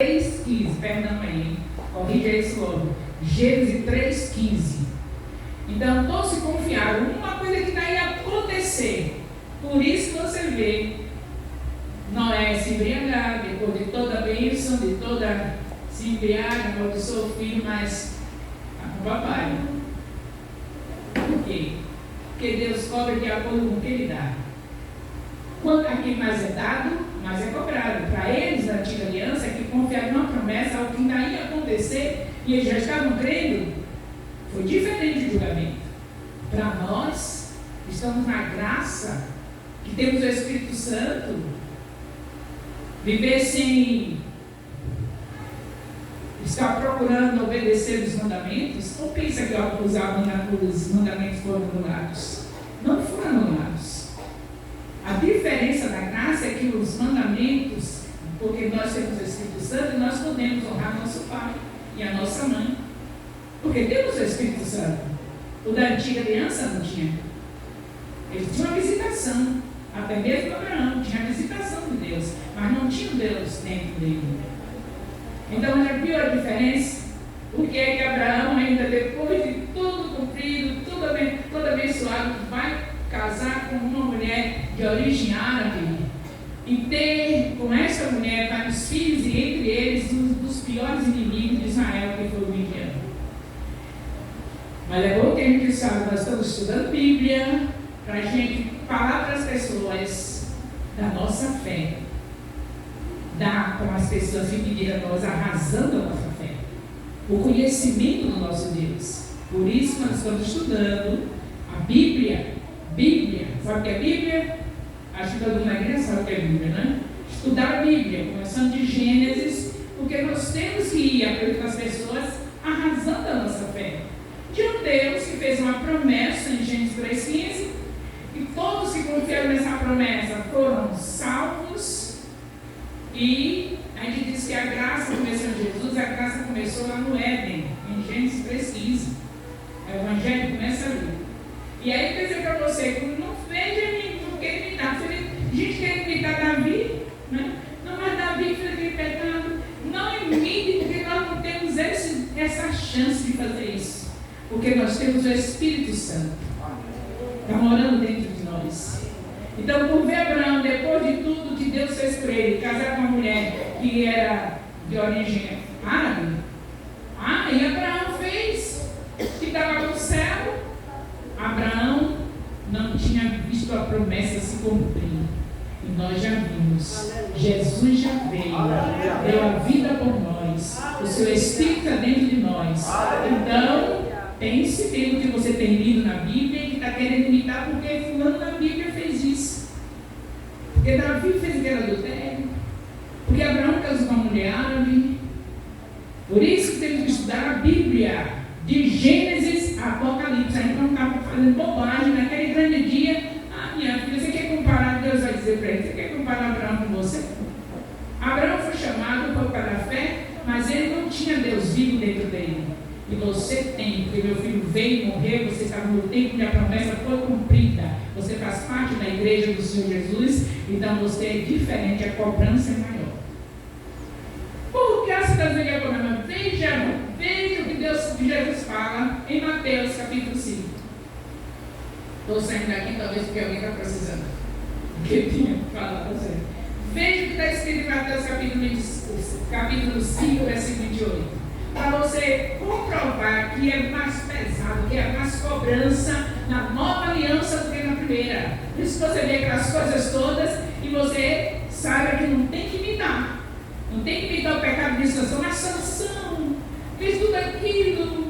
3,15, perdão aí, corrija isso logo. Gênesis 3,15. Então, todos se confiaram, uma coisa que está ia acontecer. Por isso você vê Noé se embriagar, depois de toda a bênção, de toda se embriaga, amaldiçoou o filho, mas com o papai. Por quê? Porque Deus cobra de acordo com o que Ele dá. Quanto a quem mais é dado, mais é cobrado. Para eles, da antiga aliança, que confiaram numa promessa, ao que ainda ia acontecer, e eles já estavam crendo, foi diferente do julgamento. Para nós, estamos na graça, que temos o Espírito Santo, viver sem estar procurando obedecer os mandamentos, ou pensa que os mandamentos foram anulados? Não foram anulados. A diferença da graça é que os mandamentos, porque nós temos o Espírito Santo, nós podemos honrar nosso pai e a nossa mãe, porque temos o Espírito Santo. O da antiga aliança não tinha. Eles tinham uma visitação, até mesmo Abraão tinha a visitação de Deus, mas não tinha Deus dentro dele. Então já viu a diferença? Porque é que Abraão, ainda depois de tudo cumprido, tudo abençoado, vai casar com uma mulher de origem árabe e ter com essa mulher vários filhos, e entre eles um dos piores inimigos de Israel, que foi o Midian. Mas é bom que a gente sabe, nós estamos estudando Bíblia para a gente falar para as pessoas da nossa fé, dar para as pessoas que pediram a nós a razão da nossa fé, o conhecimento do nosso Deus. Por isso nós estamos estudando a Bíblia. Sabe o que é Bíblia? Acho que todo mundo aqui sabe o que é Bíblia, né? Estudar a Bíblia, começando de Gênesis, porque nós temos que ir apresentar às pessoas a razão da nossa fé. De um Deus que fez uma promessa em Gênesis 3,15, e todos que confiaram nessa promessa foram salvos, e a gente diz que a graça começou em Jesus, a graça começou lá no Éden, em Gênesis 3,15. O Evangelho começa ali. E aí eu dizer para você, não veja não quer imitar. A gente quer imitar Davi, né? Não, mas Davi fez aquele pecado. Não imite, porque nós não temos essa chance de fazer isso. Porque nós temos o Espírito Santo. Está morando dentro de nós. Então, por ver Abraão, depois de tudo que Deus fez para ele, casar com uma mulher que era de origem árabe, e Abraão fez, que estava no céu. Abraão não tinha visto a promessa se cumprir. E nós já vimos. Jesus já veio, deu a vida por nós. O seu Espírito está dentro de nós. Então, pense bem o que você tem lido na Bíblia e que está querendo imitar, porque fulano na Bíblia fez isso. Porque Davi fez aquele adultério. Porque Abraão casou com uma mulher árabe. Por isso que temos que estudar a Bíblia, de Gênesis a Apocalipse. A gente não estava fazendo bobagem naquele grande dia. Minha filha, você quer comparar? Deus vai dizer para ele: você quer comparar Abraão com você? Abraão foi chamado por causa da fé, mas ele não tinha Deus vivo dentro dele. E você tem, porque meu filho veio morrer, você estava no tempo que a promessa foi cumprida. Você faz parte da igreja do Senhor Jesus, então você é diferente, a cobrança é maior. Por que essa das vezes é problema? Veja o que Jesus fala em Mateus capítulo 5. Estou saindo daqui talvez porque alguém está precisando. Porque tinha falado para você. Veja o que está escrito em Mateus capítulo 5, versículo 28. Para você comprovar que é mais pesado, que é mais cobrança na nova aliança do que na primeira. Por isso você vê aquelas coisas todas e você saiba que não tem que imitar. Não tem que imitar o pecado de Sansão, mas Sansão fez tudo aquilo.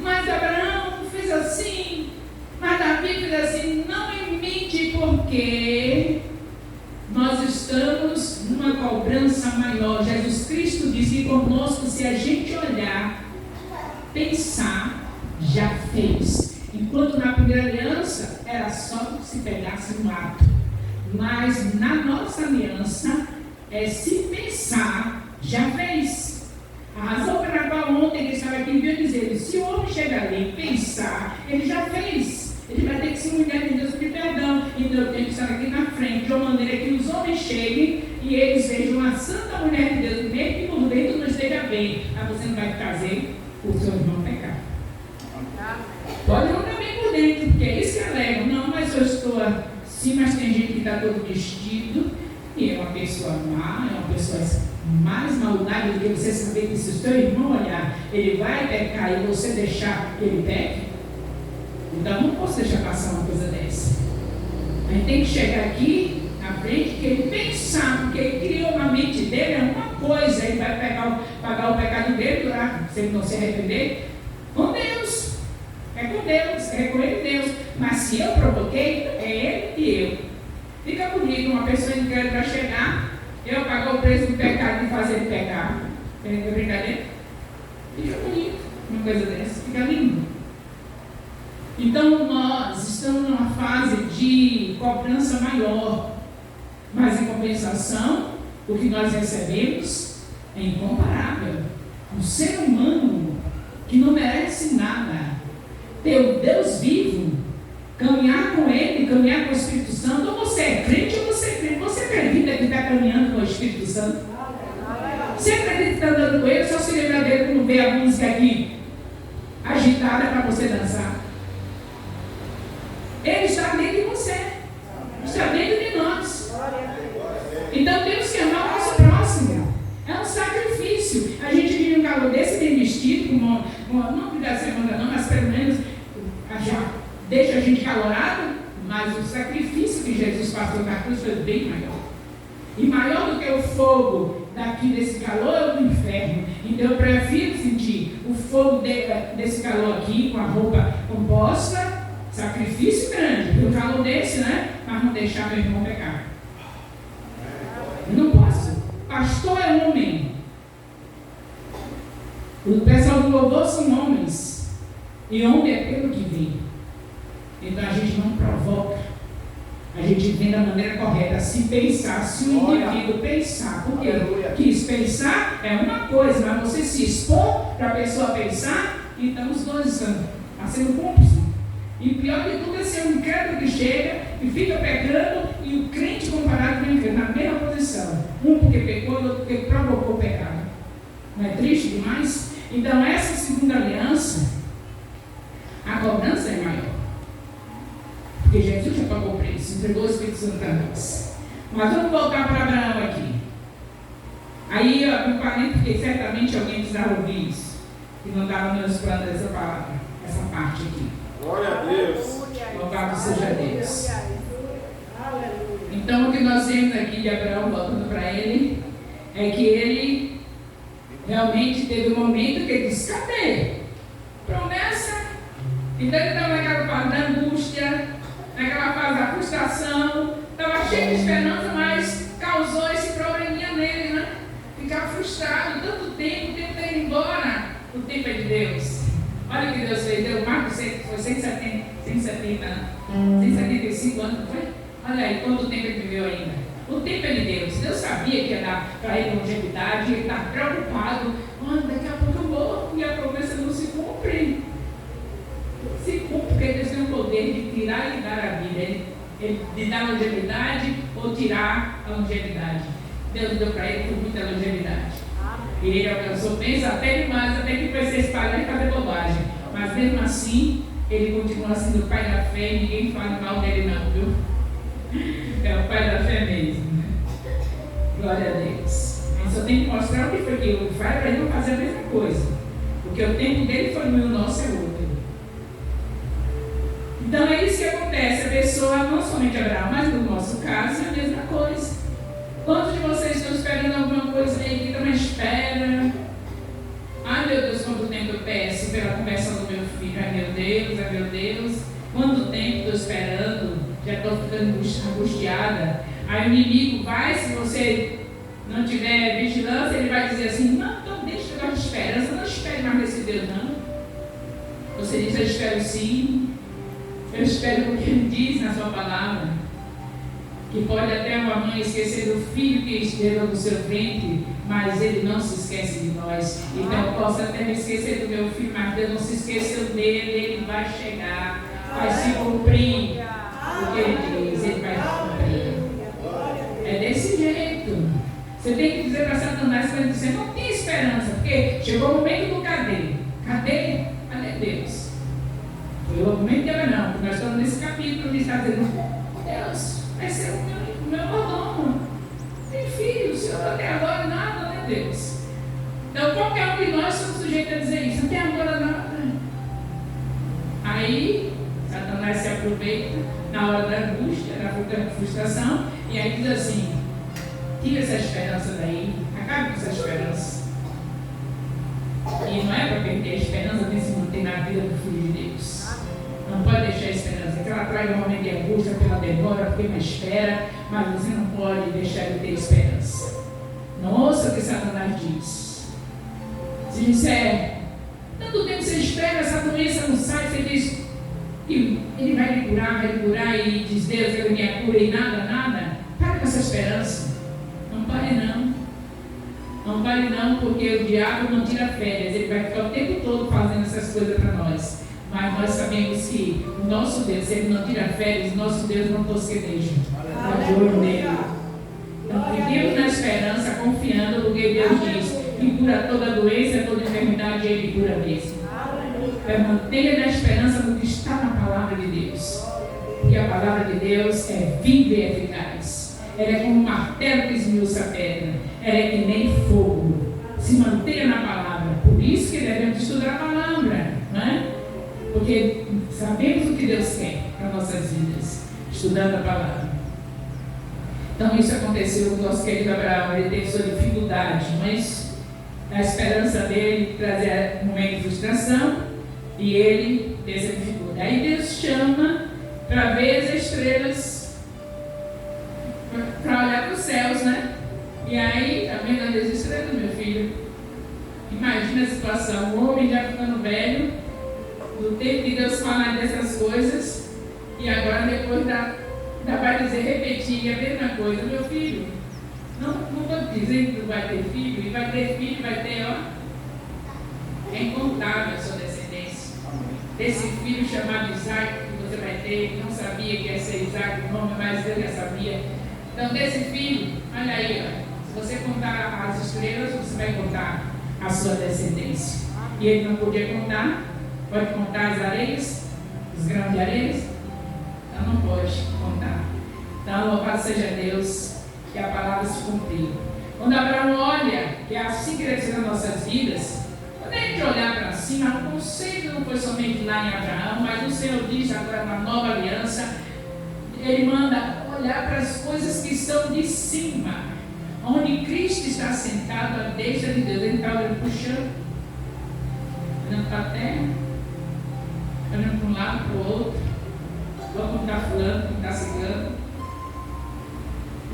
Mas Abraão fez assim. Mas Davi fez assim. Não imite, porque nós estamos numa cobrança maior. Jesus Cristo disse conosco: se a gente olhar, pensar, já fez. Enquanto na primeira aliança era só se pegasse um ato. Mas na nossa aliança, se pensar, já fez. A razão pela qual ontem ele estava aqui veio dizer: se o homem chegar ali e pensar, ele já fez. Ele vai ter que se humilhar de Deus, pedir perdão. Então eu tenho que estar aqui na frente, de uma maneira que os homens cheguem e eles vejam a santa mulher de Deus no meio bem, mas você não vai fazer o seu irmão pecar. Pode não estar bem por dentro, porque é isso que alegam. Não, mas eu estou assim, mas tem gente que está todo vestido e é uma pessoa má, é uma pessoa mais maldade do que você saber que se o seu irmão olhar, ele vai pecar e você deixar que ele peque. Então não posso deixar passar uma coisa dessa. A gente tem que chegar aqui na frente, que ele pensar, porque ele criou na mente dele é uma coisa, ele vai pagar o pecado dele lá, se ele não se arrepender, com Deus. É com Deus, é com ele e Deus. Mas se eu provoquei, é ele e eu. Fica comigo, uma pessoa incrédula vai chegar, eu pagar o preço do pecado e fazer ele pecar. É brincadeira? Fica bonito uma coisa dessa, fica lindo. Então nós estamos numa fase de cobrança maior, mas em compensação, o que nós recebemos é incomparável. Um ser humano que não merece nada, ter o Deus vivo, caminhar com Ele, caminhar com o Espírito Santo. Ou você é crente ou você é crente. Você acredita que está caminhando com o Espírito Santo? Você acredita que está andando com Ele? Só se lembra dele quando vê a música aqui agitada para você dançar. Ele está dentro de você, está dentro de nós. Então temos que amar o nosso próximo. É um sacrifício. A gente vive um calor desse bem vestido, não cuidar da semana não, mas pelo menos já deixa a gente calorado, mas o sacrifício que Jesus passou na cruz foi bem maior. E maior do que o fogo daqui desse calor é o inferno. Então eu prefiro sentir o fogo desse calor aqui, com a roupa composta, sacrifício grande, por um calor desse, né? Mas não deixar meu irmão pecar. Eu não posso. Pastor é homem. O pessoal do louvor são homens. E homem é pelo que vem. Então a gente não provoca. A gente vem da maneira correta. Se pensar, se o indivíduo pensar, porque quis pensar é uma coisa, mas você se expor para a pessoa pensar, então os dois estão sendo cúmplices. E pior de tudo é ser um incrédulo que chega e fica pecando e o crente comparado com o incrédulo na mesma posição. Um porque pecou e outro porque provocou o pecado. Não é triste demais? Então essa segunda aliança, a cobrança é maior. Porque Jesus já pagou o preço, entregou o Espírito Santo a nós. Mas vamos voltar para Abraão aqui. Aí eu abri o parênteses porque certamente alguém precisava ouvir isso. E não estava nos planos dessa palavra, essa parte aqui. Glória a Deus. Louvado seja Deus. Então o que nós vemos aqui de Abraão, voltando para ele, é que ele realmente teve um momento que ele disse, cadê? Promessa. Então ele estava naquela fase da angústia, naquela fase da frustração, estava cheio de esperança, mas causou esse probleminha nele, né? Ficar frustrado tanto tempo, o tempo está indo embora. O tempo é de Deus. Olha o que Deus fez, deu Marcos foi 175 anos, não foi? Olha aí, quanto tempo ele viveu ainda. O tempo é de Deus. Deus sabia que ia dar para ele longevidade, ele estava preocupado. Daqui a pouco eu morro e a promessa não se cumpre. Se cumpre, porque Deus tem o poder de tirar e dar a vida, de dar longevidade ou tirar a longevidade. Deus deu para ele com muita longevidade. E ele alcançou bens até demais, até que foi se espalhar e fazer bobagem. Mas mesmo assim, ele continua sendo o pai da fé e ninguém fala mal dele não, viu? É o pai da fé mesmo. Glória a Deus. A gente só tem que mostrar o que foi que ele faz para ele não fazer a mesma coisa. Porque o tempo dele foi meu, o nosso é outro. Então é isso que acontece. A pessoa, não somente Abraão, mas no nosso caso, é a mesma coisa. Quantos de vocês estão esperando alguma coisa aí que também espera? Ai meu Deus, quanto tempo eu peço pela conversão do meu filho. Ai meu Deus. Quanto tempo estou esperando? Já estou ficando angustiada. Aí o inimigo vai, se você não tiver vigilância, ele vai dizer assim, não, então deixa o negócio de esperança, não espere mais nesse Deus não. Você diz, eu espero sim. Eu espero porque ele diz na sua palavra. Que pode até uma mãe esquecer do filho que esteve no seu ventre, mas ele não se esquece de nós. Então eu posso até me esquecer do meu filho, mas Deus não se esqueceu dele, ele vai chegar, vai se cumprir o que ele diz, ele vai se cumprir. É desse jeito. Você tem que dizer para Satanás, para ele dizer, não tem esperança, porque chegou o momento do cadê? Cadê? Cadê Deus? Foi o momento de Abraão, nós estamos nesse capítulo que está dizendo, Deus vai ser o meu mordomo. Tem filho, o Senhor até agora nada, né, Deus? Então qualquer um de nós somos sujeitos a dizer isso, até agora nada. Aí Satanás se aproveita na hora da angústia, da frustração, e aí diz assim, tira essa esperança daí, acabe com essa esperança. E não é para perder a esperança, tem que se manter na vida do Filho de Deus. Não pode deixar a esperança, que ela traz um momento de angústia pela demora, porque não espera, mas você não pode deixar de ter esperança. Nossa, o que Satanás diz. Se disser, tanto tempo você espera, essa doença não sai, você diz que ele vai lhe curar, e diz Deus, ele me cura e nada. Para com essa esperança. Não pare não. Não pare não, porque o diabo não tira férias, ele vai ficar o tempo todo fazendo essas coisas para nós. Mas nós sabemos que o nosso Deus, se ele não tira férias, o nosso Deus não tosqueneja. Está de olho nele. Então, vivemos na esperança, confiando no que Deus diz, que cura toda doença, toda enfermidade, ele cura mesmo. Mantenha na esperança no que está na palavra de Deus. Porque a palavra de Deus é viva e eficaz. Ela é como um martelo que esmiuça a pedra. Ela é que nem fogo. Se mantenha na palavra. Por isso que devemos estudar a palavra, não é? Porque sabemos o que Deus quer para nossas vidas, estudando a palavra. Então isso aconteceu com o nosso querido Abraão. Ele teve sua dificuldade, mas a esperança dele trazia um momento de frustração, e ele teve essa dificuldade. Aí Deus chama para ver as estrelas, para olhar para os céus, né? E aí, está vendo as estrelas, meu filho? Imagina a situação, o homem já ficando velho, do tempo de Deus falar dessas coisas, e agora depois ainda vai dizer, repetir a mesma coisa. Meu filho, não estou dizendo que não vai ter filho, e vai ter filho, vai ter, ó, é incontável a sua descendência. Desse filho chamado Isaac, que você vai ter, não sabia que ia ser Isaac o nome, mas Deus já sabia. Então, desse filho, olha aí, ó, se você contar as estrelas, você vai contar a sua descendência. E ele não podia contar. Pode contar as areias, os grãos de areias? Então não pode contar. Então louvado seja Deus, que a palavra se cumpriu. Quando Abraão olha, que é assim que deve ser nas nossas vidas, quando a gente olhar para cima, o conceito não foi somente lá em Abraão, mas o Senhor diz agora na nova aliança, Ele manda olhar para as coisas que estão de cima, onde Cristo está sentado à destra de Deus. Ele está olhando para o chão, olhando para a terra, olhando para um lado, para o outro, como está fulano, como está cigano.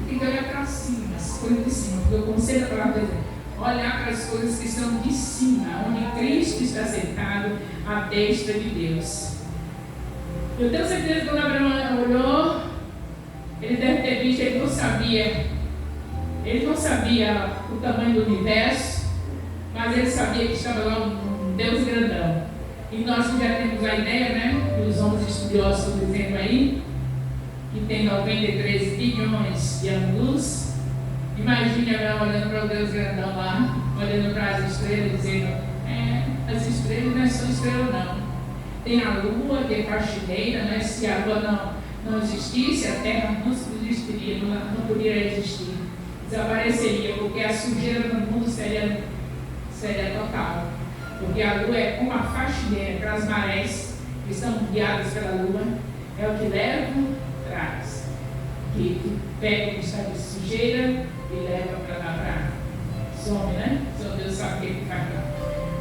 Tem que olhar para cima, as coisas de cima, porque o conselho da palavra é olhar para as coisas que estão de cima, onde Cristo está sentado à destra de Deus. Eu tenho certeza que quando Abraão olhou, ele deve ter visto, ele não sabia o tamanho do universo, mas ele sabia que estava lá um Deus grandão. E nós já temos a ideia, né, que os homens estudiosos estão dizendo aí, que tem 93 bilhões de anos-luz. Imagine Abraão olhando para o Deus grandão lá, olhando para as estrelas, dizendo, as estrelas não são estrelas não. Tem a lua, que é faxineira, né? Se a lua não existisse, a terra não existiria, não poderia existir. Desapareceria, porque a sujeira no mundo seria total. Porque a lua é como a faxineira, aquelas marés que são guiadas pela lua, é o que leva, traz. Que pega o que está de sujeira e leva para lá para some, né? Só Deus sabe o que faz lá.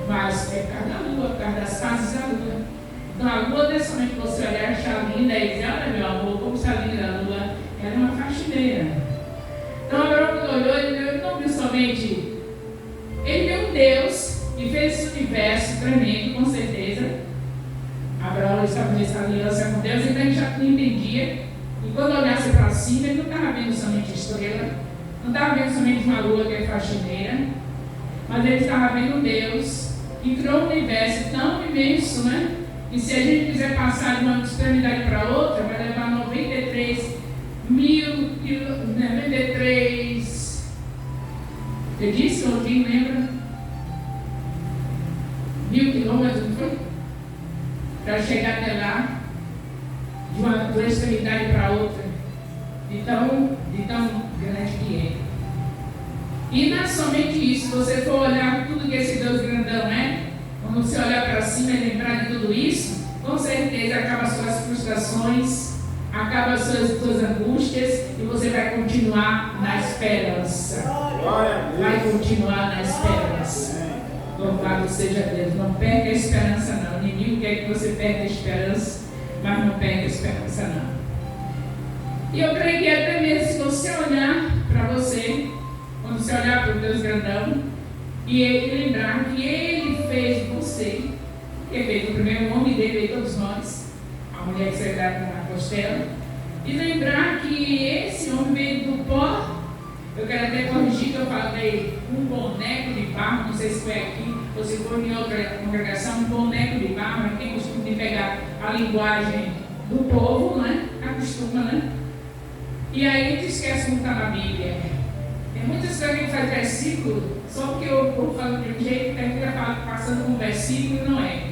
Mas é por causa da lua, por causa das fases da lua. Então a lua não é somente você olhar, achar linda e dizer, olha meu amor, como está linda a lua, ela é uma faxineira. Então Abraão quando olhou, ele não viu somente, ele viu um Deus que fez esse universo tremendo, com certeza. Abraão estabeleceu aliança com Deus, então ele já entendia. E quando olhasse para cima, ele não estava vendo somente estrela, não estava vendo somente uma lua que é faxineira, mas ele estava vendo um Deus que criou um universo tão imenso, né? E se a gente quiser passar de uma extremidade para outra, vai levar 93 mil quilômetros, 93. Eu disse ontem, lembra? quilômetros, não foi? Para chegar até lá, de uma extremidade para outra, de tão grande que é. E não é somente isso, se você for olhar tudo que esse Deus grandão é, quando você olhar para cima e lembrar de tudo isso, com certeza acaba as suas frustrações, acaba as suas angústias, e você vai continuar na esperança. Vai continuar na esperança. Louvado seja Deus. Não perca a esperança não. O inimigo quer que você perca a esperança, mas não perca a esperança não. E eu creio que até mesmo se você olhar para você, quando você olhar para o Deus grandão, e ele lembrar que ele fez você, que fez o primeiro homem dele e todos nós, a mulher que saiu na costela, e lembrar que esse homem veio do pó. Eu quero até corrigir que eu falei um boneco de barro, não sei se foi aqui ou se foi em outra congregação, um boneco de barro, mas tem costume de pegar a linguagem do povo, né? Acostuma, né? E aí a gente esquece como está na Bíblia. Tem muitas coisas que a gente faz versículo, só porque eu vou falando de um jeito, termina passando com um versículo e não é.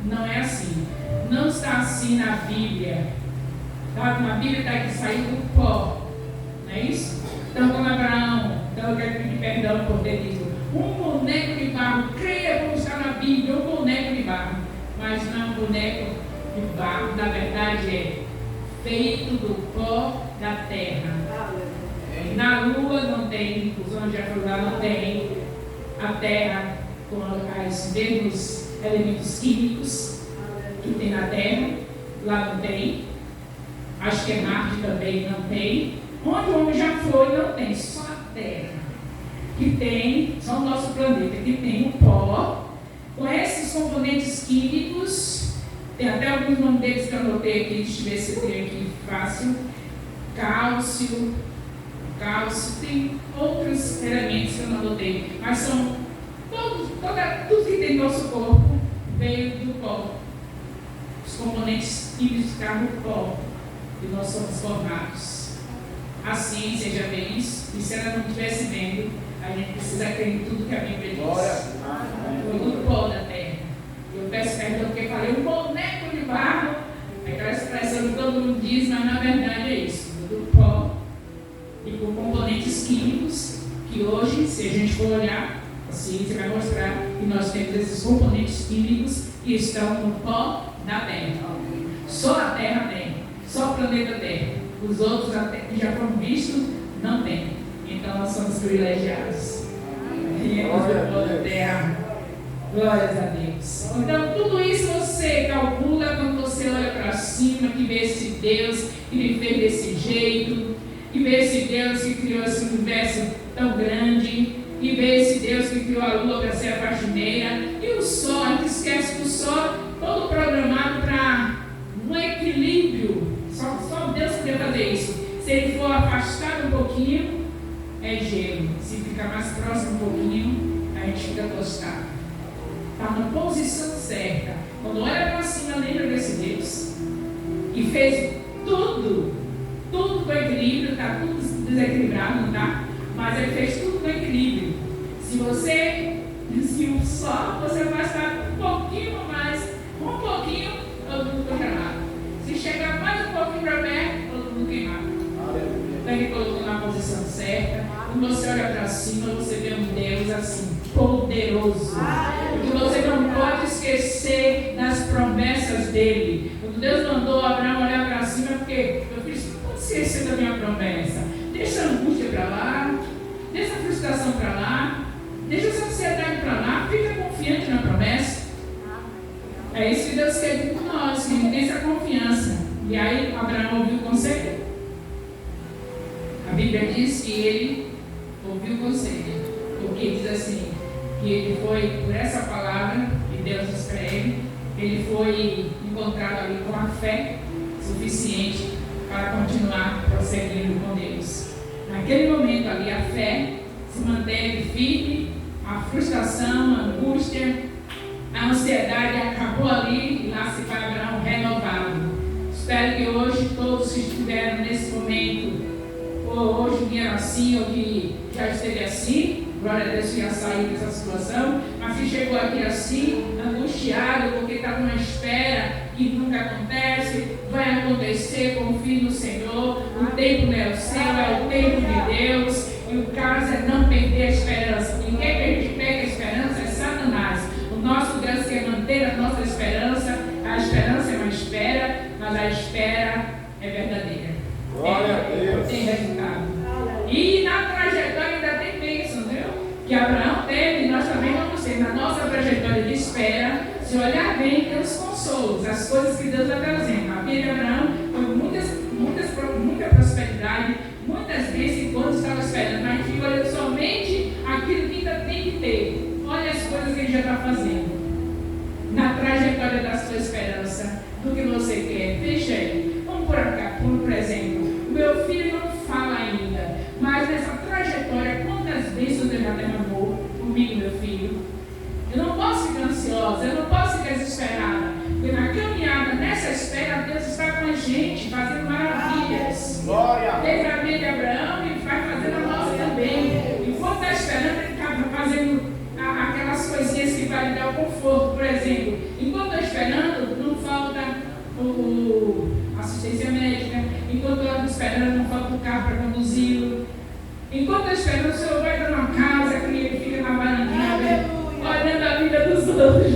Não é assim. Não está assim na Bíblia. Na Bíblia está que saiu do pó. Não é isso? Então, como Abraão, então eu quero pedir perdão por ter dito um boneco de barro, creia como está na Bíblia, um boneco de barro, mas não é um boneco de barro, na verdade é feito do pó da terra. Na lua não tem, os homens já falaram, não tem a terra com os mesmos elementos químicos que tem na terra, lá não tem. Acho que é Marte também não tem. Onde o homem já foi, não tem, só a terra, que tem, só o nosso planeta, que tem o pó, com esses componentes químicos, tem até alguns nomes deles que eu anotei aqui, deixa eu ver se eu tenho aqui fácil, cálcio, tem outros elementos que eu não anotei, mas são tudo que tem no nosso corpo veio do pó, os componentes químicos ficaram no pó, e nós somos formados. A ciência já vê isso, e se ela não estivesse vendo, a gente precisa crer em tudo que a Bíblia diz. Foi do pó da terra. Eu peço perdão porque falei um boneco de barro, aquela expressão que todo mundo diz, mas na verdade é isso, do pó e com componentes químicos, que hoje, se a gente for olhar, a ciência vai mostrar que nós temos esses componentes químicos que estão no pó da terra. Só a terra tem, só o planeta Terra. Os outros que já foram vistos, não tem. Então nós somos privilegiados. Glórias a Deus. Então tudo isso você calcula quando você olha para cima, que vê esse Deus que me fez desse jeito, que vê esse Deus que criou esse universo tão grande, que vê esse Deus que criou a lua para ser a faxineira, e o sol, a gente esquece que o sol todo programado para um equilíbrio. Só Deus podia fazer isso. Se ele for afastado um pouquinho, é gelo. Se ficar mais próximo um pouquinho, a gente fica tostado. Está na posição certa. Quando olha para cima, lembra desse Deus que fez tudo com equilíbrio. Está tudo desequilibrado, não está? Mas ele fez tudo com equilíbrio. Se o sol, você vai estar um pouquinho mais, todo mundo congelado. Se chegar mais um pouquinho para perto, todo mundo queimado. Então ele colocou na posição certa. Quando você olha para cima, você vê um Deus assim, poderoso. Porque você não pode esquecer das promessas dele. Quando Deus mandou Abraão olhar para cima, porque eu fiz, não pode esquecer da minha promessa. Deixa a angústia para lá, deixa a frustração para lá, deixa essa ansiedade para lá, fica confiante na promessa. É isso que Deus quer por nós, que a gente tem essa confiança. E aí Abraão ouviu o conselho. A Bíblia diz que ele ouviu o conselho, porque diz assim, que ele foi, por essa palavra que Deus diz para ele foi encontrado ali com a fé suficiente para continuar prosseguindo com Deus. Naquele momento ali, a fé se manteve firme, a frustração, a angústia, a ansiedade acabou ali, e lá se vai Abraão renovado. Espero que hoje todos que estiveram nesse momento, ou hoje vieram assim, ou que já esteve assim, glória a Deus, tinha saído dessa situação, mas que chegou aqui assim, angustiado, porque estava numa espera que nunca acontece, vai acontecer, confie no Senhor, o tempo não é o seu, é o tempo de Deus, e o caso é não perder a esperança. Ninguém que a gente pega a esperança é Satanás. O nosso Deus quer manter a nossa esperança. A esperança é uma espera, mas a espera é verdadeira. Glória a Deus. Tem resultado. E na trajetória ainda tem bênção, viu? Que Abraão teve, e nós também vamos ter. Na nossa trajetória de espera, se olhar bem, tem os consolos, as coisas que Deus está trazendo. A vida de Abraão foi muita prosperidade, muitas vezes enquanto estava esperando, mas a gente olha somente aquilo que ainda tem que ter. Olha as coisas que ele já está fazendo. Na trajetória da sua esperança, do que você quer. Veja aí, vamos por exemplo, o meu filho não fala ainda, mas nessa trajetória, quantas bênçãos Deus já derramou comigo, meu filho? Eu não posso ficar ansiosa, eu não posso ficar desesperada, porque na caminhada, nessa espera, Deus está com a gente, fazendo maravilhas. Teve a vida de Abraão e vai fazendo a nossa também. Enquanto está esperando, ele está fazendo aquelas coisinhas que vai lhe dar o conforto. Por exemplo, enquanto estou esperando, não falta assistência médica. Enquanto eu estou esperando, não falta o carro para conduzi-lo. Enquanto estou esperando, o Senhor vai dando uma casa que ele fica na varandinha, olhando a vida dos outros.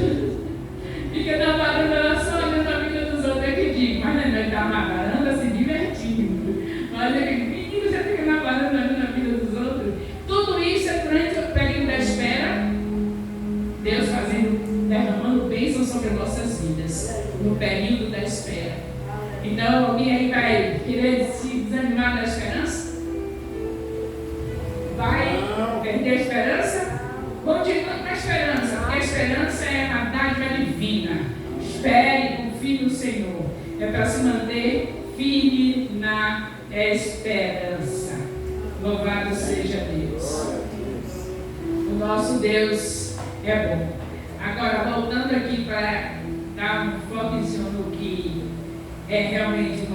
Fica na varanda só olhando a vida dos outros. É que digo, mas ele está na varanda se divertindo. Olha, menino, você fica na varanda olhando a vida dos outros. Tudo isso é durante o período da espera. Deus derramando bênçãos sobre nossas vidas no período da espera. Então, alguém aí vai querer se desanimar da esperança? Vai perder a esperança? Continua com a esperança, porque a esperança é uma dádiva divina. Espere, confie no Senhor. É para se manter firme na esperança. Louvado seja Deus. O nosso Deus é bom. Agora, voltando aqui para dar um focozinho no que é realmente o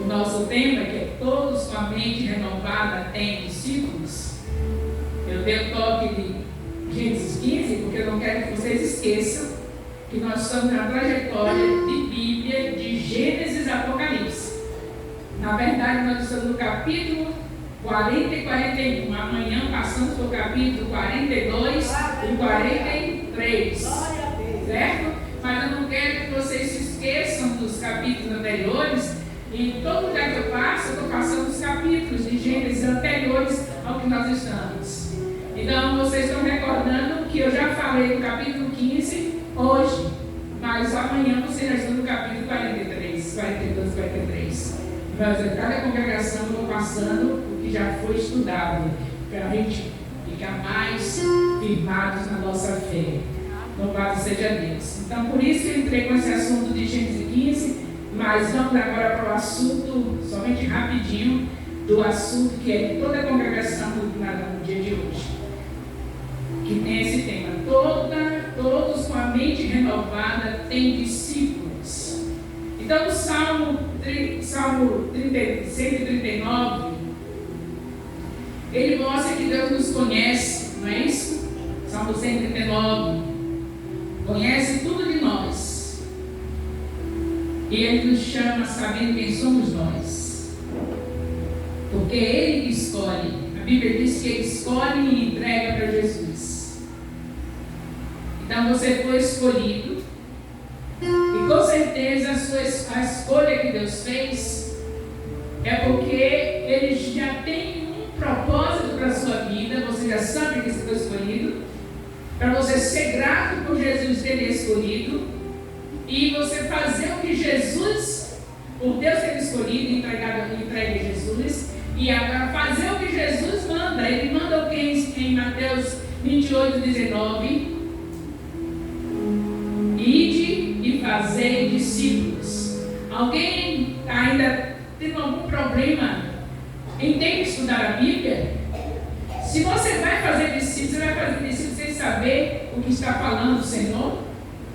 nosso tema, que é todos com a mente renovada têm discípulos. Eu dei o toque de Gênesis 15, porque eu não quero que vocês esqueçam que nós estamos na trajetória de Bíblia de Gênesis a Apocalipse. Na verdade, nós estamos no capítulo 40 e 41. Amanhã passamos para o capítulo 42 e 43. Certo? Mas eu não quero que vocês se esqueçam dos capítulos anteriores. Em todo lugar que eu passo, eu estou passando os capítulos de Gênesis anteriores ao que nós estamos. Então, vocês estão recordando que eu já falei do capítulo 15 hoje. Mas amanhã vocês já estão no capítulo 43, 42, 43. Mas em cada congregação eu vou passando o que já foi estudado, para a gente ficar mais firmados na nossa fé. Louvado seja Deus. Então, por isso que eu entrei com esse assunto de Gênesis 15, mas vamos agora para o assunto, somente rapidinho, do assunto que é de toda a congregação no dia de hoje, que tem esse tema. Todos com a mente renovada têm discípulos. Então, o Salmo 139, ele mostra que Deus nos conhece, não é isso? Salmo 139. Conhece tudo de nós. E Ele nos chama sabendo quem somos nós. Porque é Ele que escolhe. A Bíblia diz que Ele escolhe e entrega para Jesus. Então você foi escolhido. E com certeza a escolha que Deus fez é porque Ele já tem um propósito para a sua vida. Você já sabe que você foi escolhido. Para você ser grato por Jesus ter escolhido e você fazer o que Jesus, por Deus ter escolhido e entregue a Jesus, e agora fazer o que Jesus manda. Ele manda o que em Mateus 28, 19: ide e fazei discípulos. Alguém ainda tem algum problema em ter que estudar a Bíblia? Se você vai fazer discípulos, você vai fazer discípulos sem saber o que está falando o Senhor.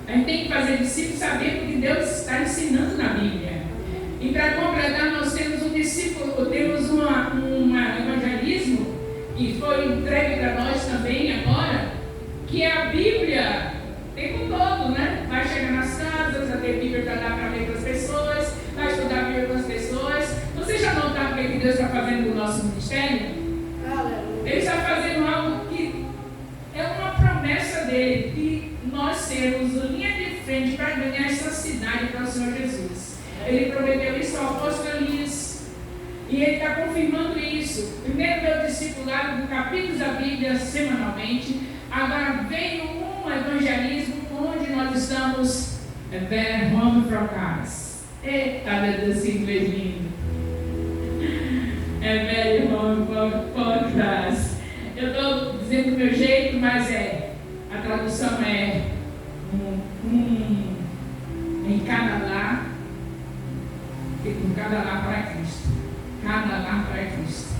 A gente tem que fazer discípulos sabendo o que Deus está ensinando na Bíblia. E para completar, nós temos um discípulo, temos um evangelismo que foi entregue para nós também agora, que é a Bíblia, o tempo todo, né? Vai chegar nas casas, vai ter Bíblia para dar para ler para as pessoas, vai estudar a Bíblia para as pessoas. Você já notaram o que Deus está fazendo no nosso ministério? Ele está fazendo algo que é uma promessa dele, de nós sermos a linha de frente para ganhar essa cidade para o Senhor Jesus. Ele prometeu isso ao apóstolo Elias. E ele está confirmando isso. Primeiro meu discipulado do capítulo da Bíblia semanalmente. Agora veio um evangelismo onde nós estamos home from casa. Eita, Deus, esse inglês lindo. Very home from casa. Eu estou dizendo do meu jeito, mas a tradução é em cada lá para Cristo. Cada lá para Cristo.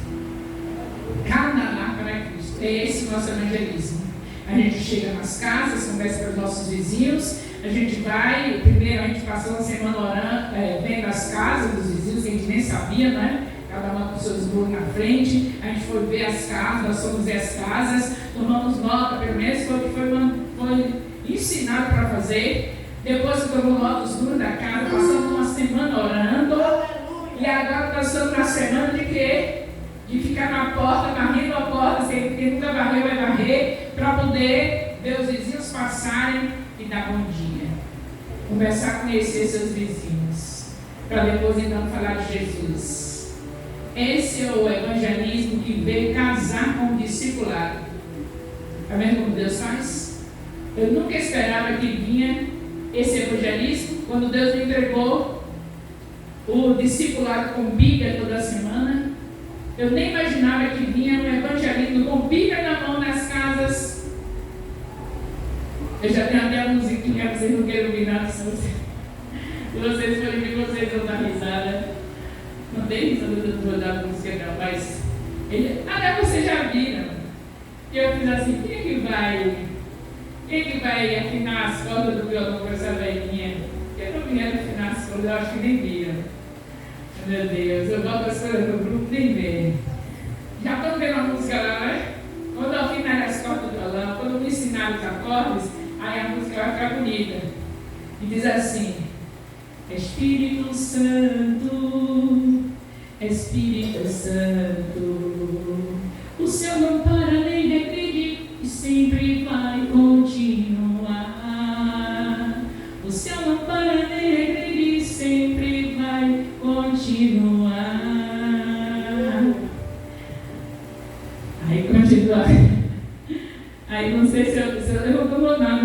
Cada lá para Cristo. É esse nosso evangelismo. A gente chega nas casas, conversa com os nossos vizinhos. A gente vai, primeiro a gente passou uma semana orando, vendo as casas dos vizinhos, que a gente nem sabia, né? Cada uma com seus burros na frente. A gente foi ver as casas, nós fomos ver as casas, tomamos nota, pelo menos foi o que foi ensinado para fazer. Depois que tomou nota dos burros da casa, passamos uma semana orando. E agora nós estamos na semana de quê? De ficar na porta, varrendo a porta, quem nunca varreu vai varrer, para poder ver os vizinhos passarem e dar bom dia. Conversar, conhecer seus vizinhos, para depois então falar de Jesus. Esse é o evangelismo que veio casar com o discipulado. Está vendo como Deus faz? Eu nunca esperava que vinha esse evangelismo, quando Deus me entregou o discipulado com Bíblia toda semana. Eu nem imaginava que vinha um evangelismo com Bíblia na mão nas casas. Eu já tenho até a musiquinha, vocês não querem ouvir nada, se vocês forem ver, vocês vão dar risada. Não tem risada da música não, mas vocês já viram. Eu fiz assim, quem é que vai afinar as cordas do violão com essa velhinha? Eu não vieram afinar as cordas, eu acho que nem viram. Meu Deus, eu boto as coisas no grupo, nem vejo. Já estão vendo a música lá, né? Quando eu afinar as cordas do violão, quando eu me ensinar os acordes, aí a música vai ficar bonita. E diz assim: Espírito Santo, Espírito Santo, o céu não para nem regride e sempre vai continuar. O céu não para nem regride e sempre vai continuar. Aí continua. Aí não sei se eu vou mudar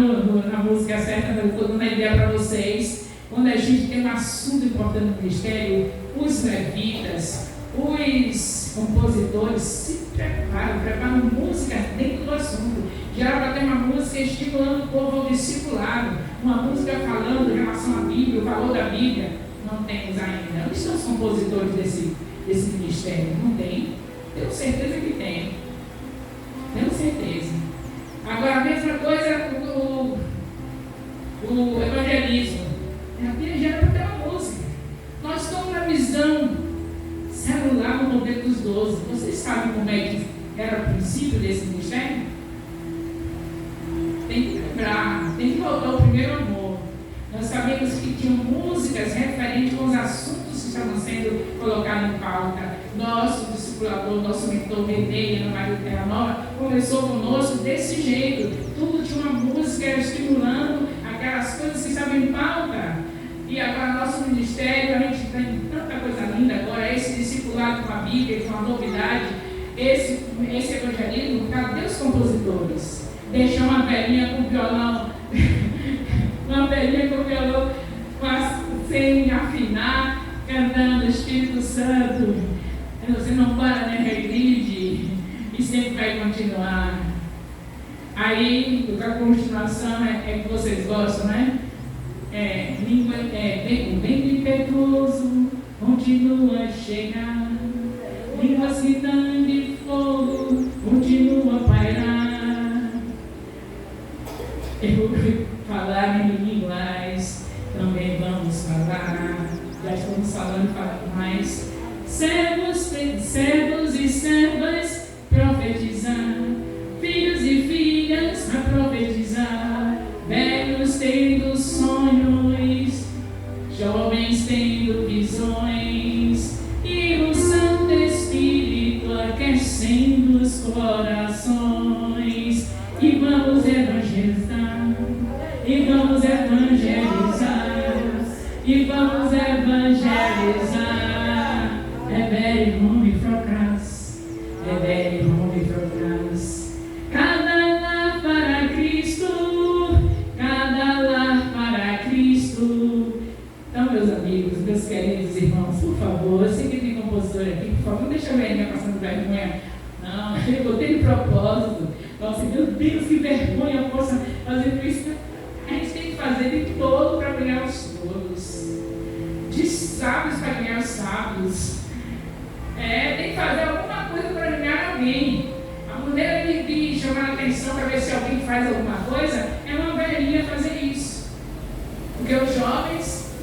na música certa, mas eu estou dando uma ideia para vocês. Quando a gente tem um assunto importante no ministério, os levitas, os compositores se preparam música dentro do assunto. Já era para ter uma música estimulando o povo ao discipulado, uma música falando em relação à Bíblia, o valor da Bíblia. Não temos ainda. Onde estão os compositores desse ministério? Não tem? Tenho certeza que tem. Tenho certeza. Agora, a mesma coisa o evangelismo. Já era para ter uma música. Nós estamos na visão celular no momento dos 12. Vocês sabem como é que era o princípio desse ministério? Tem que lembrar, tem que voltar ao primeiro amor. Nós sabemos que tinham músicas referentes com os assuntos que estavam sendo colocados em pauta. Nosso discipulador, nosso mentor Renê, na Maria Terra Nova, começou conosco desse jeito. Tudo tinha uma música estimulando aquelas coisas que estavam em pauta. E agora nosso ministério, a gente tem tanta coisa linda agora, esse discipulado com a Bíblia, com a novidade, esse evangelismo. Cadê os compositores? Deixar uma velhinha com violão, sem afinar, cantando Espírito Santo. Você não para, né? Regride e sempre vai continuar. Aí, a continuação é que vocês gostam, né? O vento impetuoso continua a chegar, línguas gritando de fogo continua a pairar. Eu falar em línguas, também vamos falar. Já estamos falando mais. Servos e servas profetizam. vamos evangelizar, e vamos evangelizar. É very home for Christ, é very home for Christ. Cada lar para Cristo, cada lar para Cristo. Então, meus amigos, meus queridos irmãos, por favor, eu sei que tem compositor aqui, por favor, não deixa a velhinha passando vergonha. Não, eu botei de propósito. Nossa, meu Deus, que vergonha eu possa fazer isso. A gente tem que fazer de todo para ganhar os todos, de sábios para ganhar os sábios. Tem que fazer alguma coisa para ganhar alguém. A maneira de chamar a atenção para ver se alguém faz alguma coisa é uma velhinha fazer isso. Porque os jovens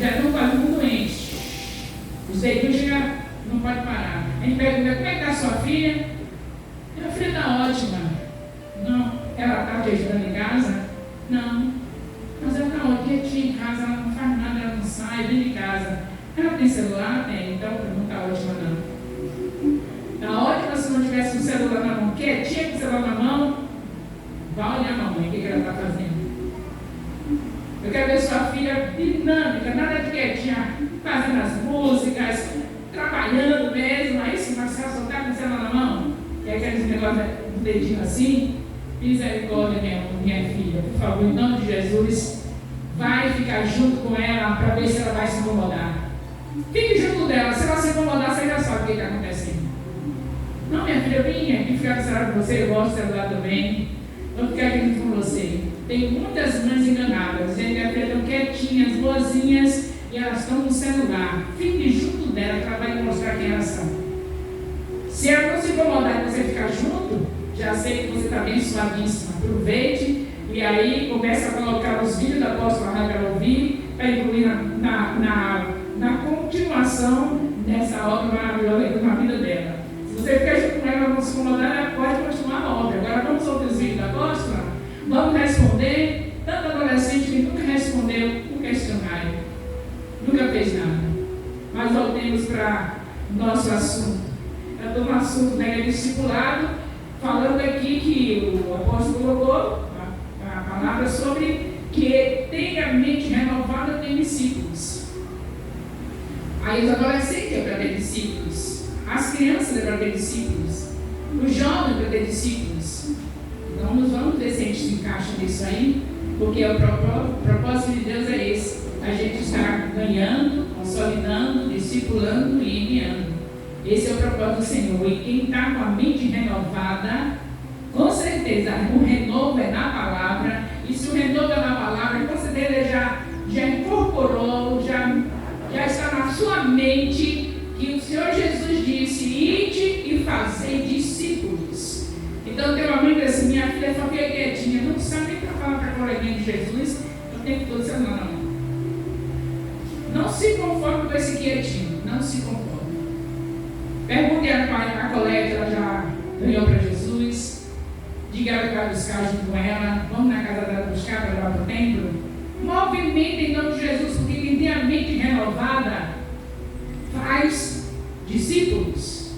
já estão quase muito doentes. Os dedinhos já não podem parar. A gente pergunta: como é que está a sua filha? Minha filha está ótima. Não. Ela está viajando em casa? Não. Mas ela está quietinha em casa, ela não faz nada, ela não sai, vem de casa. Ela tem celular? Tem. Então não está ótima, não. Está ótima se não tivesse um celular na mão. Quietinha com o celular na mão, vai olhar a mamãe, o que ela está fazendo. Eu quero ver sua filha dinâmica, nada de quietinha, fazendo as músicas, trabalhando mesmo. Aí sim, mas se ela só está com o celular na mão, e aqueles negócios do dedinho assim, misericórdia, minha filha, por favor, em nome de Jesus, vai ficar junto com ela para ver se ela vai se incomodar. Fique junto dela, se ela se incomodar, você já sabe o que está acontecendo. Não, minha filha, eu vim aqui ficar com celular com você, eu gosto de celular também, vou ficar aqui junto com você. Tem muitas mães enganadas, dizendo que a filha estão quietinhas, boazinhas, e elas estão no celular. Fique junto dela, que ela vai mostrar quem elas são. Se ela não se incomodar e você ficar junto, já sei que você está abençoadíssima. Aproveite e aí comece a colocar os vídeos da apóstola para ela ouvir, para incluir na continuação dessa obra maravilhosa na vida dela. Se você ficar junto com ela, não se incomodar, ela pode continuar a obra. Agora vamos ouvir os vídeos da apóstola, vamos responder. Tanto adolescente que nunca respondeu o questionário, nunca fez nada. Mas voltemos para o nosso assunto. Eu estou no assunto do discipulado, falando aqui que o apóstolo colocou a palavra sobre que tenha a mente renovada, tem discípulos. Aí os adolescentes é para ter discípulos, as crianças é para ter discípulos, os jovens é para ter discípulos. Então nós vamos ver se a gente se encaixa nisso aí, porque o propósito de Deus é esse: a gente está ganhando, consolidando, discipulando e enviando. Esse é o propósito do Senhor. E quem está com a mente renovada, com certeza, o renovo é na palavra. E se o renovo é na palavra, com certeza ele já incorporou, já está na sua mente que o Senhor Jesus disse: ide e fazei discípulos. Então tem uma mãe que diz assim: minha filha só fica quietinha, não sabe nem para falar para a coleguinha de Jesus, eu tenho todo seu não. Não se conforme com esse quietinho, não se conforme. Pergunte a colega que ela já ganhou para Jesus. Diga ela que vai buscar junto com ela. Vamos na casa dela buscar para levar para o templo. Movimento em nome de Jesus, porque quem tem a mente renovada faz discípulos.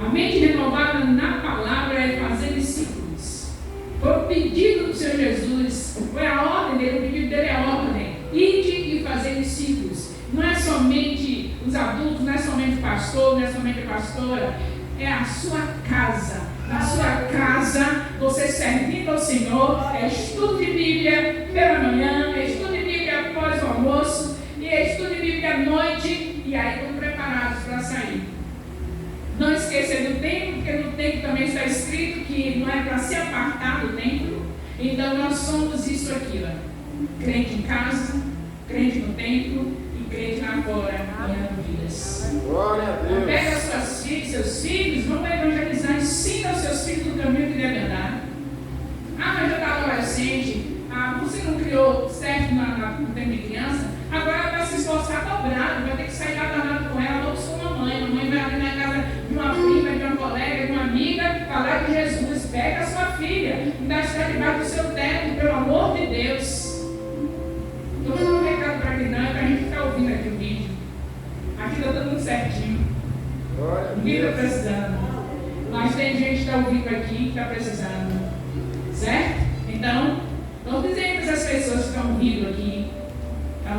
A mente renovada na palavra é fazer discípulos. Foi o pedido do Senhor Jesus, foi a ordem dele, o pedido dele é a ordem: ide e fazer discípulos. Não é somente os adultos, não é somente o pastor, não é somente a pastora, é a sua casa. Na sua casa, você servindo ao Senhor, é estudo de Bíblia pela manhã, é estudo de Bíblia após o almoço, e é estudo de Bíblia à noite, e aí estão preparados para sair. Não esquecer do templo, porque no templo também está escrito que não é para se apartar do templo. Então nós somos isso aqui, ó. Crente em casa, crente no templo e crente lá fora, ganhando vidas. Glória a Deus. Pega suas filhas, seus filhos, vamos evangelizar, ensina os seus filhos do caminho que devem andar. Ah, mas já está adolescente. Ah, você não criou certo no tempo de criança, agora ela vai se esforçar dobrado, vai ter que sair danado com ela, vamos com a mamãe. Mamãe vai ali na casa de uma prima, de uma colega, de uma amiga, falar de Jesus. Pega a sua filha, ainda está debaixo do seu teto, pelo amor de Deus. Estou dando um recado para a criança, para a gente ficar ouvindo aqui o vídeo. Aqui está todo mundo certinho. Ninguém está precisando. Mas tem gente que está ouvindo aqui que está precisando. Certo? Então, vamos dizer para essas pessoas que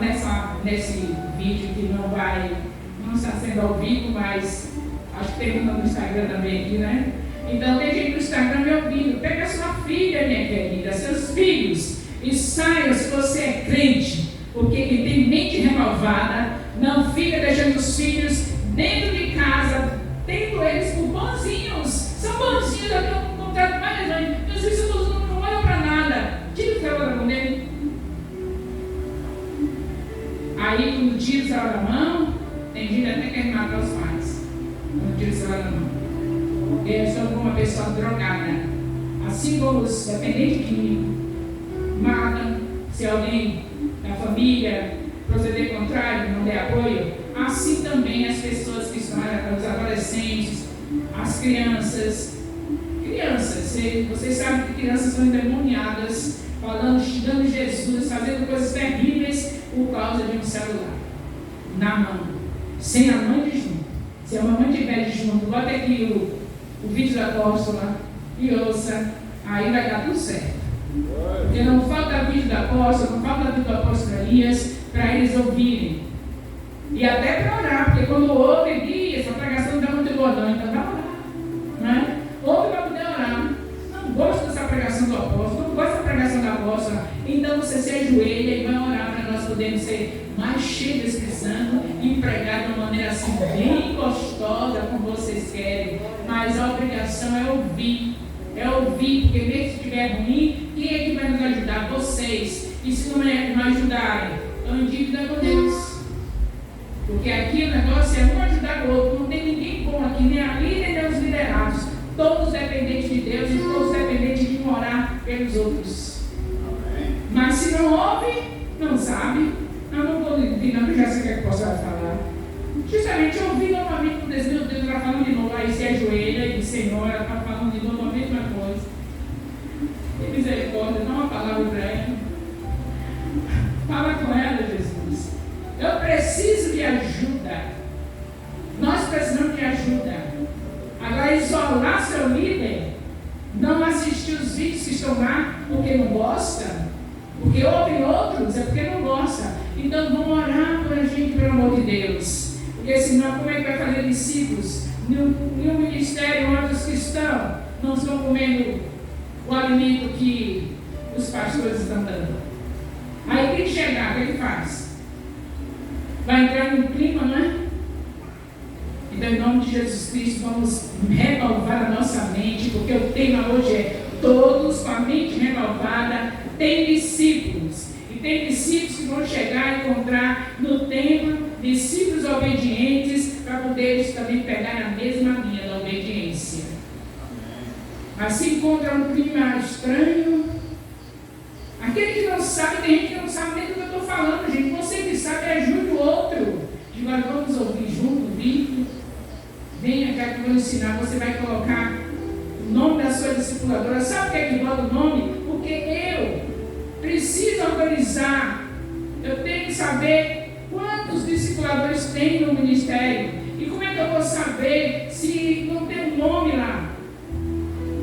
nesse vídeo que não está sendo ao vivo, mas acho que tem no Instagram também aqui, né? Então tem gente no Instagram me ouvindo. Pega a sua filha, minha querida, seus filhos, e saia se você é crente, porque quem tem mente renovada não fica deixando os filhos dentro de casa, tendo eles por bonzinhos. São bonzinhos, eu tenho contato mais longe. Meus filhos não olham para nada. Tira o celular da mão dele. Aí, quando tira o celular da mão, tem gente até que quer matar os pais. Quando tira o celular da mão. Eu sou uma pessoa drogada. Assim como os dependentes químicos matam, se alguém da família proceder contrário, não der apoio, assim também as pessoas que estão, os adolescentes, as crianças. Vocês sabem que crianças são endemoniadas, falando, xingando Jesus, fazendo coisas terríveis por causa de um celular na mão, sem a mãe de junto. Se a mamãe tiver de junto, bota aqui o vídeo da apóstola e ouça, aí vai dar tudo certo. Porque não falta vídeo da apóstola, não falta vídeo do apóstolo Elias para eles ouvirem. E até para orar, porque quando ouve, essa pregação não dá muito boa não, então dá para orar, né? Ouve para poder orar. Não gosto dessa pregação do apóstolo, não gosto da pregação da apóstola, então você se ajoelha e vai orar para nós podermos ser mais cheios do Espírito Santo e pregar de uma maneira assim bem gostosa, como vocês querem. Mas a obrigação é ouvir, porque mesmo se estiver ruim, quem é que vai nos ajudar? Vocês. E se não ajudarem, estão em dívida com Deus. Porque aqui o negócio é um ajudar o outro, não tem ninguém bom aqui, nem a líder, nem os liderados. Todos dependentes de Deus e todos dependentes de orar pelos outros. Amém. Mas se não ouve, não sabe, eu não vou dizer, não, que já sei o que é que posso falar. Justamente eu ouvi novamente com Deus, meu Deus, ela falando de novo, aí se ajoelha e diz, Senhor, ela está falando de novo a mesma coisa. Tem misericórdia, dá uma palavra para ela. Fala com ela, Jesus. Eu preciso de ajuda. Nós precisamos de ajuda. Agora, isolar seu líder, não assistir os vídeos que estão lá porque não gosta, porque ouvem outros, é porque não gosta. Então, vamos orar por a gente, pelo amor de Deus. Porque senão, como é que vai fazer discípulos? Nenhum ministério onde os cristãos não estão comendo o alimento que os pastores estão dando. Aí, quem chegar, o que ele faz? Vai entrar num clima, não é? Então, em nome de Jesus Cristo, vamos renovar a nossa mente, porque o tema hoje é todos com a mente renovada têm discípulos. E tem discípulos que vão chegar e encontrar no templo discípulos obedientes para poder eles também pegar a mesma linha da obediência. Mas se encontra um clima estranho, aquele que não sabe, tem gente que não sabe nem do que eu estou falando, gente. Você que sabe, ajude o outro. E nós vamos ouvir junto o vídeo. Venha cá que eu vou ensinar. Você vai colocar o nome da sua discipuladora. Sabe o que é que bota o nome? Porque eu preciso organizar. Eu tenho que saber quantos discipuladores tem no ministério. E como é que eu vou saber se não tem um nome lá?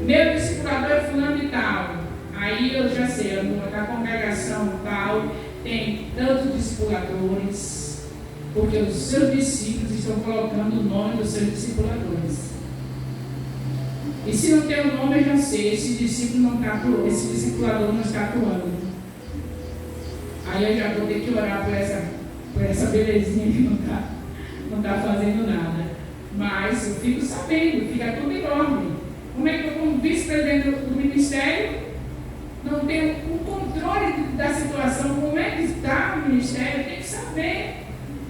Meu discipulador é fulano e tal. Aí eu já sei, a congregação tal tem tantos discipuladores. Porque os seus discípulos estão colocando o nome dos seus discipuladores. E se não tem o nome, eu já sei, esse discipulador não está atuando. Aí eu já vou ter que orar por essa belezinha que não está fazendo nada. Mas eu fico sabendo, fica tudo enorme. Como é que eu, como vice-presidente do ministério, não tenho o controle da situação? Como é que está o ministério? Tem que saber.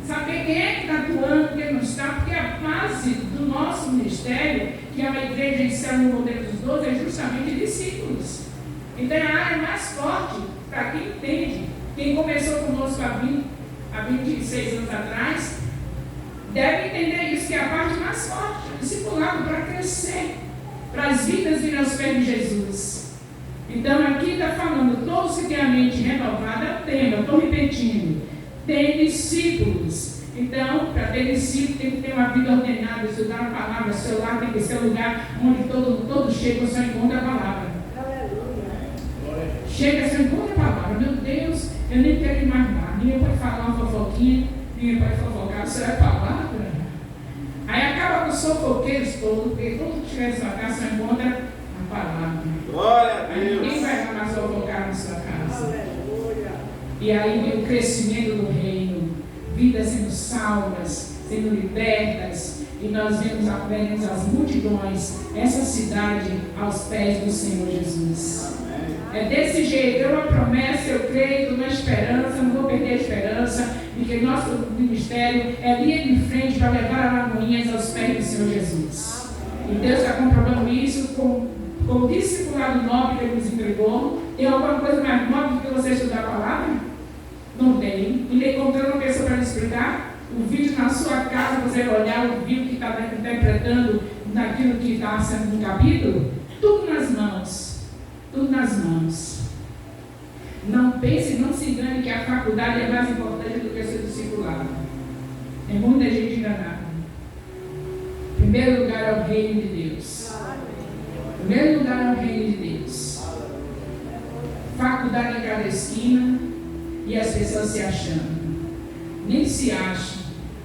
Saber quem é que está atuando, quem não está, porque a base do nosso ministério, que é uma igreja inicial no modelo dos 12, é justamente discípulos. Então é a área mais forte para quem entende. Quem começou conosco há 26 anos atrás, deve entender isso, que é a parte mais forte, discipulado para crescer, para as vidas virem aos pés de Jesus. Então aqui está falando, todos que têm a mente renovada, eu estou repetindo. Tem discípulos. Então, para ter discípulo, tem que ter uma vida ordenada, estudar a palavra. O seu lar tem que ser um lugar onde todo chega, só encontra a palavra. Aleluia. Chega, só encontra a palavra. Meu Deus, eu nem quero ir mais lá. Ninguém pode falar fofoqueiros todos, porque tudo que tiver em sua casa só encontra a palavra. Glória a Deus. Ninguém vai mais fofocar na sua casa. Aleluia. E aí vem o crescimento do reino, vidas sendo salvas, sendo libertas, e nós vemos as multidões, essa cidade aos pés do Senhor Jesus. É desse jeito, é uma promessa, eu creio, uma esperança, não vou perder a esperança, de que nosso ministério é linha de frente para levar a Lagoinhas aos pés do Senhor Jesus. E Deus está comprovando isso com o discipulado nobre que Ele nos entregou. Tem alguma coisa mais nobre do que você estudar a palavra? Não tem. E lhe encontrando uma pessoa para lhe explicar. O vídeo na sua casa, você vai olhar o vídeo que está interpretando naquilo que está sendo no capítulo. Tudo nas mãos. Tudo nas mãos. Não pense, não se engane que a faculdade é mais importante do que o seu discipulado. Tem muita gente enganada. Em primeiro lugar é o reino de Deus. Em primeiro lugar é o reino de Deus. Faculdade em cada esquina e as pessoas se achando. Nem se acham,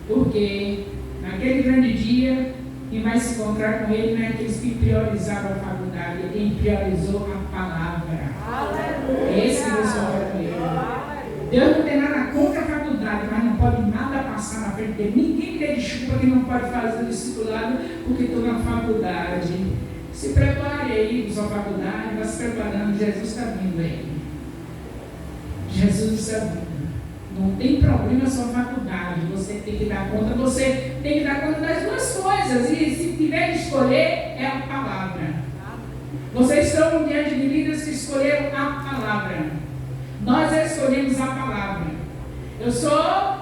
porque naquele grande dia quem vai se encontrar com ele não é aqueles que priorizaram a faculdade, é quem priorizou a palavra. É esse que Deus vai com ele. Deus não tem nada contra a faculdade, mas não pode nada passar na frente dele. Ninguém tem desculpa que não pode fazer o discipulado porque estou na faculdade. Se prepare aí para sua faculdade, vai se preparando, Jesus está vindo aí. Jesus está vindo. Não tem problema a sua faculdade, você tem que dar conta, você tem que dar conta das duas coisas, e se tiver que escolher, é a palavra. Vocês estão diante de líderes que escolheram a palavra. Nós escolhemos a palavra. Eu sou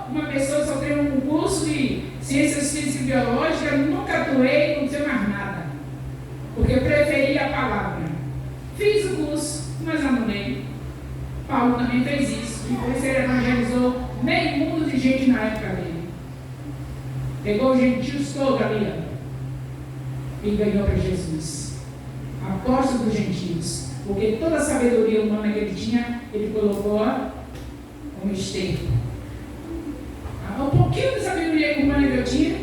uma pessoa que só tenho um curso de ciências físicas e biológicas, nunca atuei, não sei mais nada, porque eu preferi a palavra. Fiz o curso, mas anulei. Paulo também fez isso. Depois ele evangelizou meio mundo de gente na época dele. Pegou os gentios todos ali e ganhou para Jesus. Apóstolo dos gentios. Porque toda a sabedoria humana que ele tinha, ele colocou como esterco. Um pouquinho de sabedoria humana que eu tinha,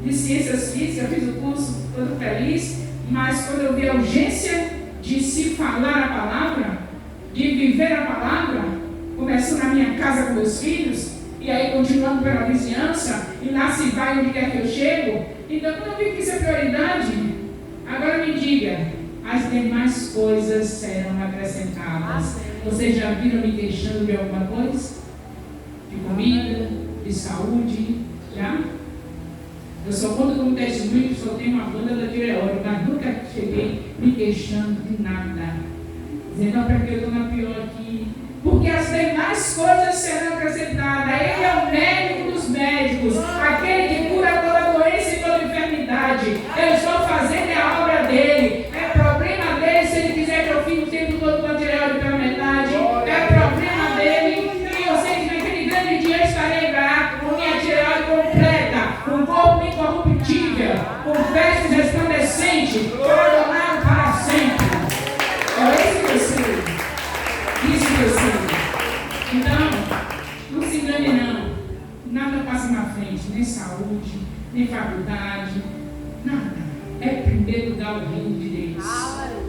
de ciências físicas, eu fiz o curso todo feliz, mas quando eu vi a urgência de se falar a palavra, de viver a palavra, começando na minha casa com meus filhos, e aí continuando pela vizinhança, e lá se vai onde quer que eu chego. Então, quando eu vi que isso é prioridade, agora me diga, as demais coisas serão acrescentadas. Vocês já viram me queixando de alguma coisa? De comida, de saúde, já? Eu só conto como testemunho que só tenho uma banda da tireoide, mas nunca cheguei me queixando de nada. Dizendo, não, porque eu estou na pior aqui. Porque as demais coisas serão acrescentadas. Ele é o médico dos médicos, aquele que cura toda doença e toda enfermidade. Eu estou fazendo a obra dele. É problema dele se ele quiser que eu fique o tempo todo com a tireoide pela metade. É problema dele. E eu sei que naquele grande dia eu estarei lá com minha tireoide completa, com um corpo incorruptível, com vestes resplandecentes, para adorar para sempre. É isso que eu sei. Isso que eu sei. Então, não se engane não. Nada passa na frente, nem saúde, nem faculdade, nada. É primeiro lugar o reino de Deus.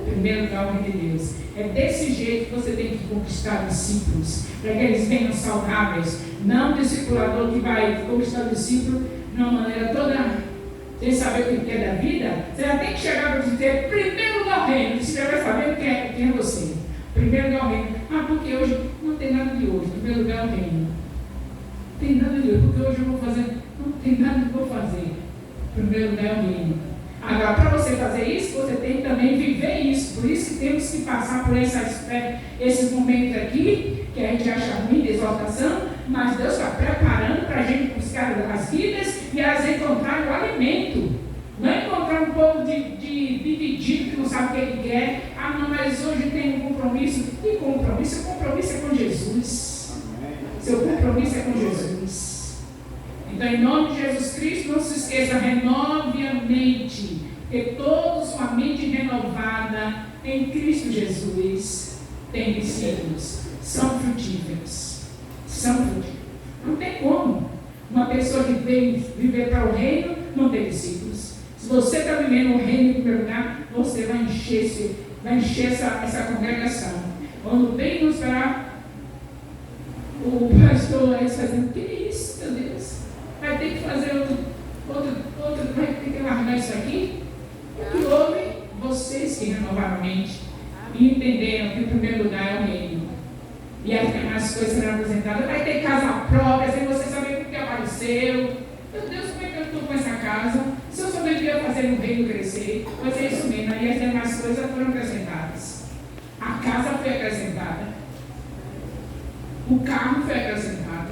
Primeiro lugar o reino de Deus. É desse jeito que você tem que conquistar discípulos, para que eles venham saudáveis. Não o discipulador que vai conquistar o discípulo de uma maneira toda sem saber o que é da vida. Você já tem que chegar para dizer, primeiro lugar o reino. Você já vai saber quem é você. Primeiro lugar o reino. Ah, porque hoje não tem nada de hoje. Primeiro lugar o reino. Não tem nada de hoje, porque hoje eu vou fazer. Não tem nada que vou fazer. Primeiro lugar o reino. Agora, para você fazer isso, você tem que também viver isso. Por isso que temos que passar por esses momentos aqui, que a gente acha ruim de exaltação, mas Deus está preparando para a gente buscar as vidas e elas encontrarem o alimento. Não encontrar um povo dividido que não sabe o que ele quer. Ah, não, mas hoje tem um compromisso. Que compromisso? O compromisso é com Jesus. Seu compromisso é com Jesus. Então, em nome de Jesus Cristo, não se esqueça, renove a mente, porque todos com a mente renovada em Cristo Jesus têm discípulos, são frutíferos. São frutíferos. Não tem como uma pessoa que vem viver para o reino não ter discípulos. Se Se você está vivendo o reino em primeiro lugar, você vai encher essa congregação. Quando vem nos parar, o pastor aí fazendo, que é isso, meu Deus? Vai ter que fazer outro, vai ter que largar isso aqui? O que houve? Vocês que renovaram a mente e entenderam que o primeiro lugar é o reino. E as demais coisas serão apresentadas. Vai ter casa própria, sem você saber o que apareceu. Meu Deus, como é que eu estou com essa casa? Se eu sobreviver a fazer o reino crescer, vai ser isso mesmo. Aí as demais coisas foram acrescentadas. A casa foi acrescentada. O carro foi acrescentado.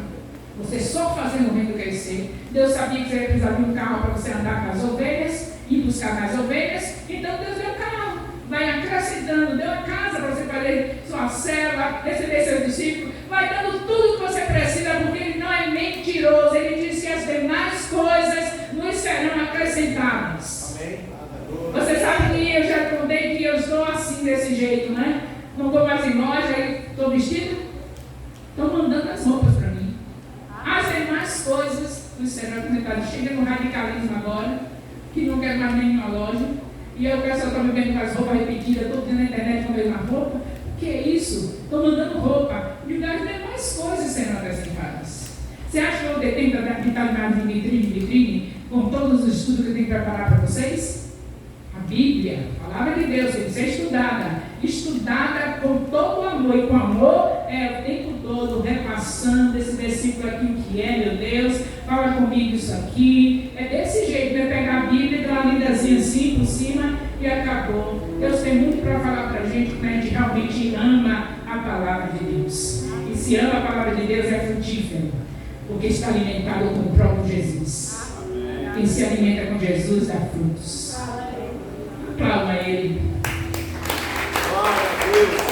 Você só fazendo o reino crescer. Deus sabia que você ia precisar de um carro para você andar com as ovelhas e buscar mais ovelhas. Então Deus deu o carro. Vai acrescentando, deu a casa para você fazer sua célula, receber seus discípulos. Vai dando tudo que você precisa, porque Ele não é mentiroso. Ele disse que as demais coisas nos serão acrescentadas. Amém. Você sabe que eu já contei que eu estou assim, desse jeito, né? Não estou mais em loja, estou vestido. Estão mandando as roupas para mim. As demais coisas nos serão acrescentadas. Chega no radicalismo agora, que não quer mais nenhuma loja. E aí o pessoal está me vendo com as roupas repetidas, estou vendo na internet com a mesma roupa. O que é isso? Estou mandando roupa. E as demais coisas serão acrescentadas. Você acha que eu vou ter tempo para ficar mais de vitrine, com todos os estudos que eu tenho que preparar para vocês? A Bíblia, a palavra de Deus, tem que ser estudada com todo o amor. E com amor é o tempo todo repassando esse versículo aqui, o que é, meu Deus, fala comigo isso aqui. É desse jeito, né? Pegar a Bíblia e dar uma lidazinha assim por cima e acabou. Deus tem muito para falar para a gente, quando a gente realmente ama a palavra de Deus. E se ama a palavra de Deus é frutífero, porque está alimentado com o próprio Jesus. Quem se alimenta com Jesus dá frutos. Aplauda Ele. Glória a Deus.